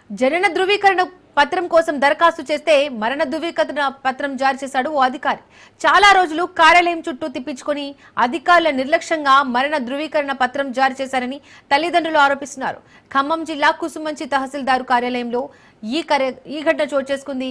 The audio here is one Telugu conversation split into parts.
జనన ధృవీకరణ పత్రం కోసం దరఖాస్తు చేస్తే మరణ ధృవీకరణ పత్రం జారీ చేశాడు ఓ అధికారి. చాలా రోజులు కార్యాలయం చుట్టూ తిప్పించుకొని అధికారుల నిర్లక్ష్యంగా మరణ ధృవీకరణ పత్రం జారీ చేశారని తల్లిదండ్రులు ఆరోపిస్తున్నారు. ఖమ్మం జిల్లా కుసుమంచి తహసీల్దారు కార్యాలయంలో ఈ ఘటన చోటు చేసుకుంది.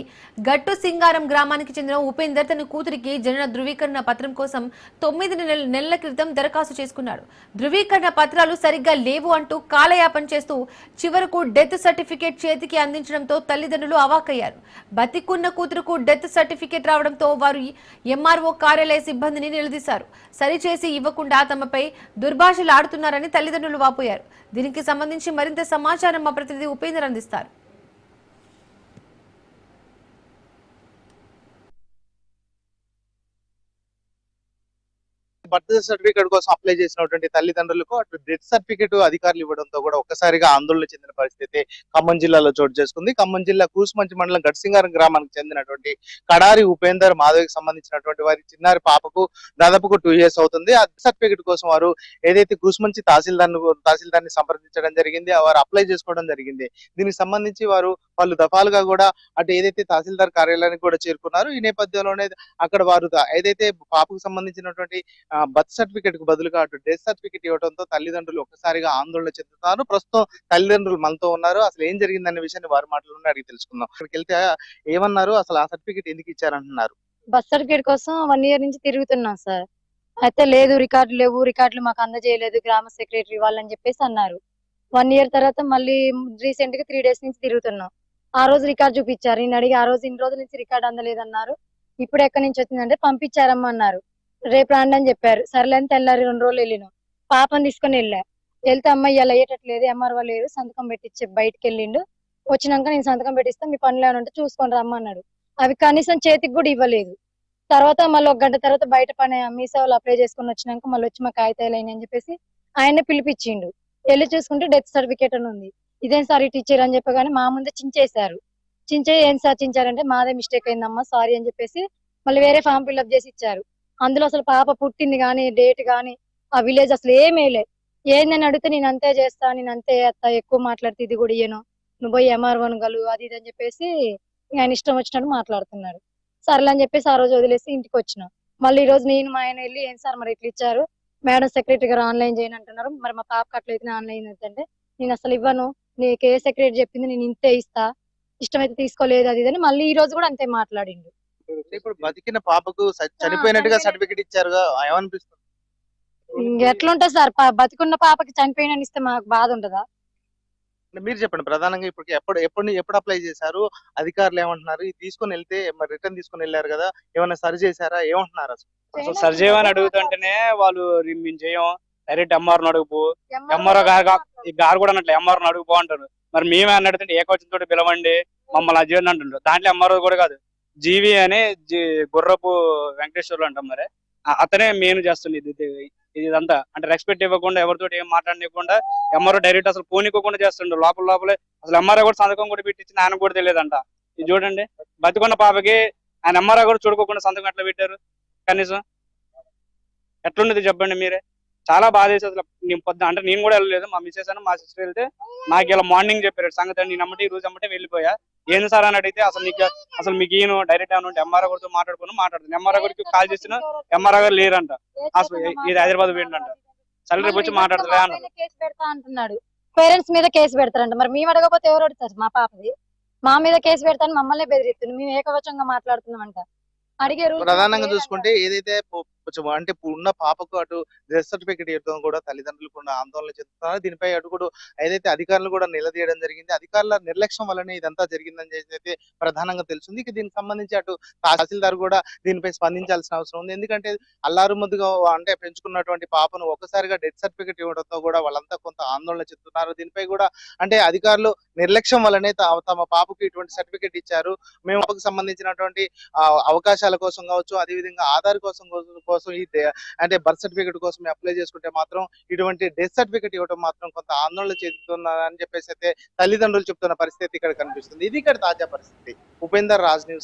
గట్టు సింగారం గ్రామానికి చెందిన ఉపేందర్ తన కూతురికి జనన ధృవీకరణ పత్రం కోసం 9 నెలల క్రితం దరఖాస్తు చేసుకున్నాడు. ధృవీకరణ పత్రాలు సరిగ్గా లేవు అంటూ కాలయాపన చేస్తూ చివరకు డెత్ సర్టిఫికేట్ చేతికి అందించడంతో తల్లిదండ్రులు అవాక్కయ్యారు. బతికున్న కూతురుకు డెత్ సర్టిఫికేట్ రావడంతో వారు ఎంఆర్ఓ కార్యాలయ సిబ్బందిని నిలదీశారు. సరిచేసి ఇవ్వకుండా తమపై దుర్భాషలాడుతున్నారని తల్లిదండ్రులు వాపోయారు. దీనికి సంబంధించి మరింత సమాచారం మా ప్రతినిధి ఉపేందర్ అందిస్తారు. బర్త్ సర్టిఫికేట్ కోసం అప్లై చేసినటువంటి తల్లిదండ్రులకు అటు డెత్ సర్టిఫికేట్ అధికారులు ఇవ్వడంతో కూడా ఒక్కసారిగా ఆందోళన చెందిన పరిస్థితి ఖమ్మం జిల్లాలో చోటు చేసుకుంది. ఖమ్మం జిల్లా కూసుమంచి మండలం గట్సింగారం గ్రామానికి చెందినటువంటి కడారి ఉపేందర్ మాధవికి సంబంధించినటువంటి వారి చిన్నారి పాపకు దాదాపుకు 2 years అవుతుంది. ఆ డెత్ సర్టిఫికేట్ కోసం వారు ఏదైతే కూసుమంచి తహసీల్దార్ని సంప్రదించడం జరిగింది, వారు అప్లై చేసుకోవడం జరిగింది. దీనికి సంబంధించి వాళ్ళు దఫాలుగా కూడా అటు ఏదైతే తహసీల్దార్ కార్యాలయానికి కూడా చేరుకున్నారు. ఈ నేపథ్యంలోనే అక్కడ వారు ఏదైతే పాపకు సంబంధించినటువంటి బర్త్ సర్టిఫికేట్ కు బదులుగా అటు డెత్ సర్టిఫికేట్ ఇవ్వడంతో తల్లిదండ్రులు ఒక్కసారిగా ఆందోళన చెందుతున్నారు. ప్రస్తుతం తల్లిదండ్రులు మనతో ఉన్నారు. అసలు ఏం జరిగిందనే విషయాన్ని వారి మాటలోనే అడిగి తెలుసుకుందాం. అక్కడికి వెళ్తే ఏమన్నారు, అసలు ఆ సర్టిఫికేట్ ఎందుకు ఇచ్చారంటున్నారు? బర్త్ సర్టిఫికేట్ కోసం 1 year నుంచి తిరుగుతున్నాం సార్. అయితే లేదు, రికార్డులు మాకు అందజేయలేదు గ్రామ సెక్రటరీ వాళ్ళని చెప్పేసి అన్నారు. 1 year తర్వాత మళ్ళీ రీసెంట్ గా 3 days నుంచి తిరుగుతున్నాం. ఆ రోజు రికార్డు చూపించారు. నేను అడిగి ఆ రోజు ఇన్ని రోజుల నుంచి రికార్డు అందలేదన్నారు. ఇప్పుడు ఎక్కడి నుంచి వచ్చిందంటే పంపించారమ్మా అన్నారు. రేపు రాండి అని చెప్పారు. సర్లేని తెల్లారి 2 రోజులు వెళ్ళినాం. పాపని తీసుకొని వెళ్తే అమ్మాయి ఇలా అయ్యేటట్లేదు, ఎంఆర్ఓ లేరు, సంతకం పెట్టించి బయటకు వెళ్ళిండు. వచ్చినాక నేను సంతకం పెట్టిస్తా, మీ పనులు ఏమైనా ఉంటే చూసుకొని రమ్మన్నాడు. అవి కనీసం చేతికి కూడా ఇవ్వలేదు. తర్వాత మళ్ళీ 1 గంట తర్వాత బయట పని మీ సేవలు అప్లై చేసుకుని వచ్చినాక మళ్ళీ వచ్చి మా కాగితాలు అయినాయి అని చెప్పేసి ఆయనే పిలిపించిండు. వెళ్ళి చూసుకుంటే డెత్ సర్టిఫికేట్ అని ఉంది. ఇదేం సార్ ఇటు ఇచ్చారు అని చెప్పగానే మా ముందే చించేశారు. ఏం సార్ చించారంటే మాదే మిస్టేక్ అయిందమ్మా సారీ అని చెప్పేసి మళ్ళీ వేరే ఫామ్ ఫిల్అప్ చేసి ఇచ్చారు. అందులో అసలు పాప పుట్టింది కానీ డేట్ కానీ ఆ విలేజ్ అసలు ఏమీ లే. ఏందని అడిగితే నేను అంతే చేస్తా, నేను అంతే చేస్తా, ఎక్కువ మాట్లాడితే ఇది కూడా ఇయ్యను, నువ్వు పోయి ఎంఆర్ఓను గలు అది ఇది అని చెప్పేసి ఆయన ఇష్టం వచ్చినట్టు మాట్లాడుతున్నాడు. సర్లే అని చెప్పేసి ఆ రోజు వదిలేసి ఇంటికి వచ్చినాం. మళ్ళీ ఈ రోజు నేను మా ఆయన వెళ్ళి ఏం సార్ మరి ఇట్లా ఇచ్చారు, మేడం సెక్రటరీ గారు ఆన్లైన్ చేయని అంటున్నారు, మరి మా పాపకి అట్లయితే ఆన్లైన్ అంటే నేను అసలు ఇవ్వను, నీకు ఏ సెక్రటరీ చెప్పింది నేను ఇంతే ఇస్తా, ఇష్టమైతే తీసుకోలేదు అది ఇదని మళ్ళీ ఈ రోజు కూడా అంతే మాట్లాడిండు. ఇప్పుడు బతికిన పాపకు చనిపోయినట్టుగా సర్టిఫికేట్ ఇచ్చారుగా, ఏమనిపిస్తుంది? ఎట్లుంటది సార్, బతికున్న పాపకి చనిపోయిన ఇస్తే మాకు బాధ ఉంటదా? మీరు చెప్పండి. ప్రధానంగా ఇప్పుడు ఎప్పుడు అప్లై చేశారు? అధికారులు ఏమంటున్నారు? ఇది తీసుకొని వెళ్తే మరి రిటర్న్ తీసుకొని వెళ్ళారు కదా, ఏమన్నా సరి చేశారా? ఏమంటున్నారు అసలు సరి చేయమని అడుగుతుంటేనే వాళ్ళు మేము చేయం, డైరెక్ట్ ఎంఆర్ఓ అడుగుపో, ఎంఆర్ఓ గారు కూడా అన్నట్లు ఎంఆర్ఓ అడుగుపో అంటారు. మరి మేమే అని అడుగుతుంటే ఏకవచనంతో పిలవండి మమ్మల్ని అది చేయండి అంటుండ్రు. దాంట్లో ఎంఆర్ఓ కూడా కాదు, జీవి అని గుర్రపు వెంకటేశ్వర్లు అంటాం. మరి అతనే మెయిన్ చేస్తుంది ఇదంతా. అంటే రెస్పెక్ట్ ఇవ్వకుండా, ఎవరితో ఏం మాట్లాడనివ్వకుండా ఎంఆర్ఓ డైరెక్ట్ అసలు ఫోన్ ఇవ్వకుండా చేస్తుండ్రు. లోపలే అసలు ఎంఆర్ఓ కూడా సంతకం కూడా పెట్టించింది, ఆయన కూడా తెలియదంట. ఇది చూడండి, బతికున్న పాపకి ఆయన ఎంఆర్ఓ కూడా చూడుకోకుండా సంతకం ఎట్లా పెట్టారు? కనీసం ఎట్లుండదు చెప్పండి మీరే. చాలా బాధ వేసి అసలు అంటే నేను కూడా వెళ్ళలేదు, మా మిస్సెస్ అని మా సిస్టర్ వెళ్తే నాకు ఇలా మార్నింగ్ చెప్పారు సంగతి. నేను అమ్మటి ఈ రోజు అమ్మటే వెళ్ళిపోయా. ఏంది సార్ అని అడిగితే అసలు మీకు ఈయన డైరెక్ట్ ఏమన్నా ఎంఆర్ఓ గారితో మాట్లాడుతున్నాను, ఎంఆర్ఓ గారికి కాల్ చేసిన ఎంఆర్ఓ గారు లేరంట, ఇది హైదరాబాద్ పోయిందంట. సరే రేపు వచ్చి మాట్లాడతా అన్నారు. కేసు పెడతా అంటున్నాడు, పేరెంట్స్ మీద కేసు పెడతారంట. మరి మేము అడగకపోతే ఎవరు అడుగుతారు? మా పాపది మా మీద కేసు పెడతాను మమ్మల్ని బెదిరిస్తుంది, మేము ఏకవచంగా మాట్లాడుతున్నాం అంట. ప్రధానంగా చూసుకుంటే ఏదైతే అంటే ఉన్న పాపకు అటు డెత్ సర్టిఫికేట్ ఇవ్వడం కూడా తల్లిదండ్రులు కూడా ఆందోళన చెందుతున్నారు. దీనిపై అటు కూడా ఏదైతే అధికారులు కూడా నిలదీయడం జరిగింది. అధికారుల నిర్లక్ష్యం వల్లనే ఇదంతా జరిగిందని అయితే ప్రధానంగా తెలుస్తుంది. ఇక దీనికి సంబంధించి అటు తహసీల్దార్ కూడా దీనిపై స్పందించాల్సిన అవసరం ఉంది. ఎందుకంటే అల్లారు ముద్దుగా అంటే పెంచుకున్నటువంటి పాపను ఒక్కసారిగా డెత్ సర్టిఫికేట్ ఇవ్వడంతో కూడా వాళ్ళంతా కొంత ఆందోళన చెందుతున్నారు. దీనిపై కూడా అంటే అధికారులు నిర్లక్ష్యం వల్లనే తమ పాపకు ఇటువంటి సర్టిఫికేట్ ఇచ్చారు. మేము పాపకు సంబంధించినటువంటి అవకాశాల కోసం కావచ్చు, అదేవిధంగా ఆధార్ కోసం ఈ అంటే బర్త్ సర్టిఫికేట్ కోసం అప్లై చేసుకుంటే మాత్రం ఇటువంటి డెత్ సర్టిఫికేట్ ఇవ్వడం మాత్రం కొంత ఆందోళన చెందుతున్నదని చెప్పేసి అయితే తల్లిదండ్రులు చెప్తున్న పరిస్థితి ఇక్కడ కనిపిస్తుంది. ఇది ఇక్కడ తాజా పరిస్థితి. ఉపేందర్, రాజ్ న్యూస్.